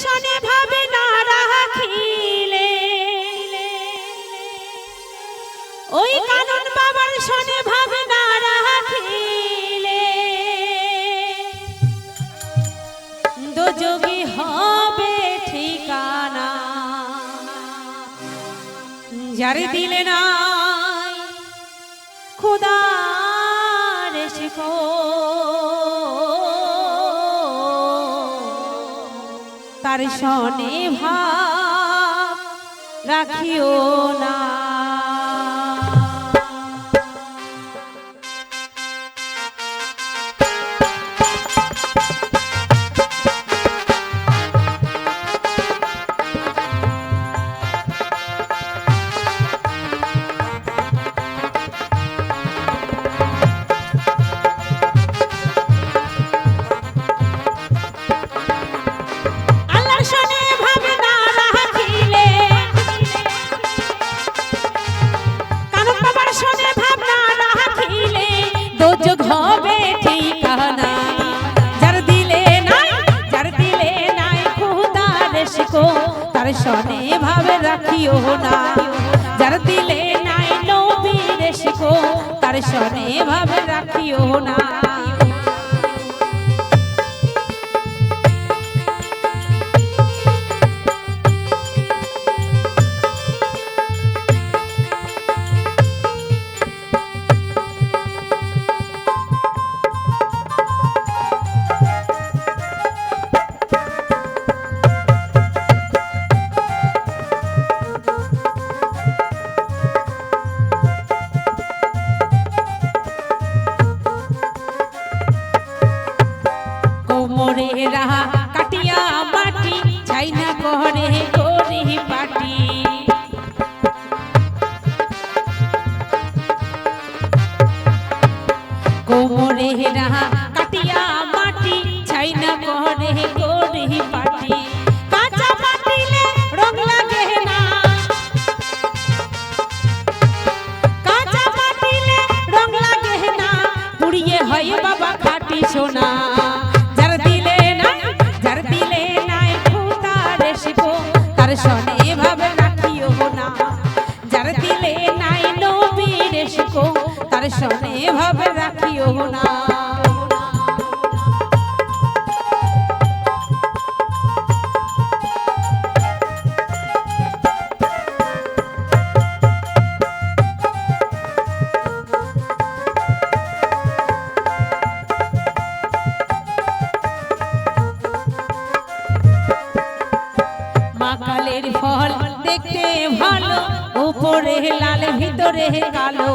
শনে ভাবে না রাখিলে, ওই কানন বাবার শনে ভাবে না রাখিলে দোজখে হবে ঠিকানা। যার দিলে নাই খোদার শিখো, তার শনে ভাব রাখিও না। তার শনে ভাবে রাখিও না। যার দিলে নাই নবীর শিখো, তার শনে ভাবে রাখিও না। রাহা কাটিয়া মাটি ছাই না করে করি পাটি, কোমরে রাহা কাটিয়া মাটি ছাই না করে করি পাটি। কাঁচা পাটিলে রং লাগে না, কাঁচা পাটিলে রং লাগে না, পুড়িয়ে হয় বাবা খাটি সোনা। তার শনে ভাবে রাখিও না। যার দিলে নাই নবীর শিখো, তার শনে ভাবে রাখিও না। মাকালের ফল দেখতে ভালো, উপরে লাল ভিতরে কালো।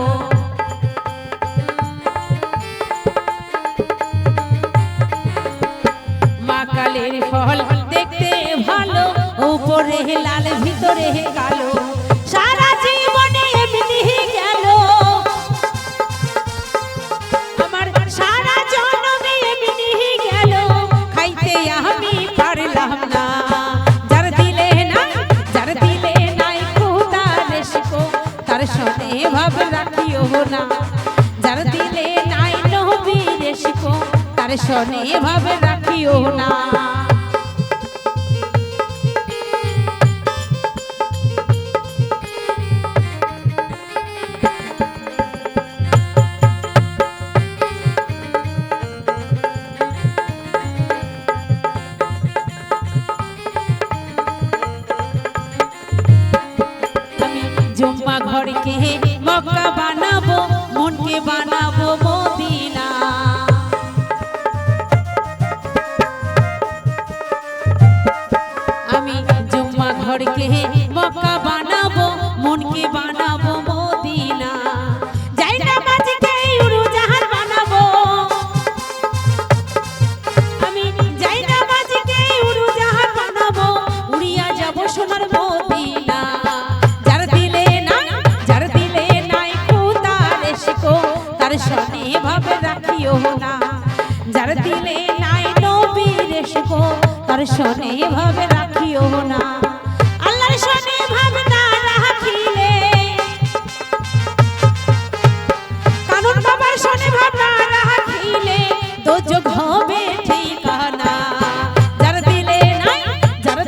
মাকালের ফল দেখতে ভালো, উপরে লাল ভিতরে কালো। সারা জীবনে এমনি গেল আমার, সারা জন্মে এমনি গেল, খাইতে আমি পারলাম না। তার শনে ভাবে রাখিও না। যার দিলে নাই নবীর শিখো, তার শনে ভাবে রাখিও না। জুম্মা ঘরকে মক্কা বানাবো, মনকে বানাবো মদিনা। আমি জুম্মা ঘরকে মক্কা বানাবো, মনকে বানাবো মদিনা। যাই নামাজকে উড়োজাহাজ বানাবো, আমি যাই নামাজকে উড়োজাহাজ বানাবো, উড়িয়া যাব সোনার মদিনা। তার শনে ভাবে রাখিও না। যার দিলে নাই নবীর শিখো, তার শনে ভাবে রাখিও না। আল্লাহর শনে ভাবে না রাখিলে, কানন বাবার শনে ভাবে না রাখিলে দোজখ হবে ঠিকানা। যার দিলে নাই, যার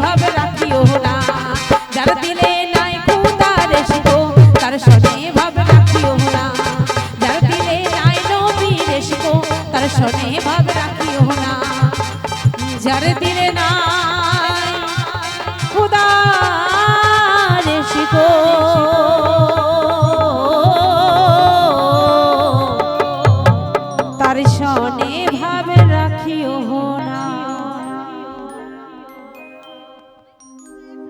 ভাবে রাখিও না। যার দিলে নাই খুদার ইশক তার শনে ভাবে রাখিও না। যার দিলে নাই নবীর ইশক তার শনে ভাবে রাখিও না। যার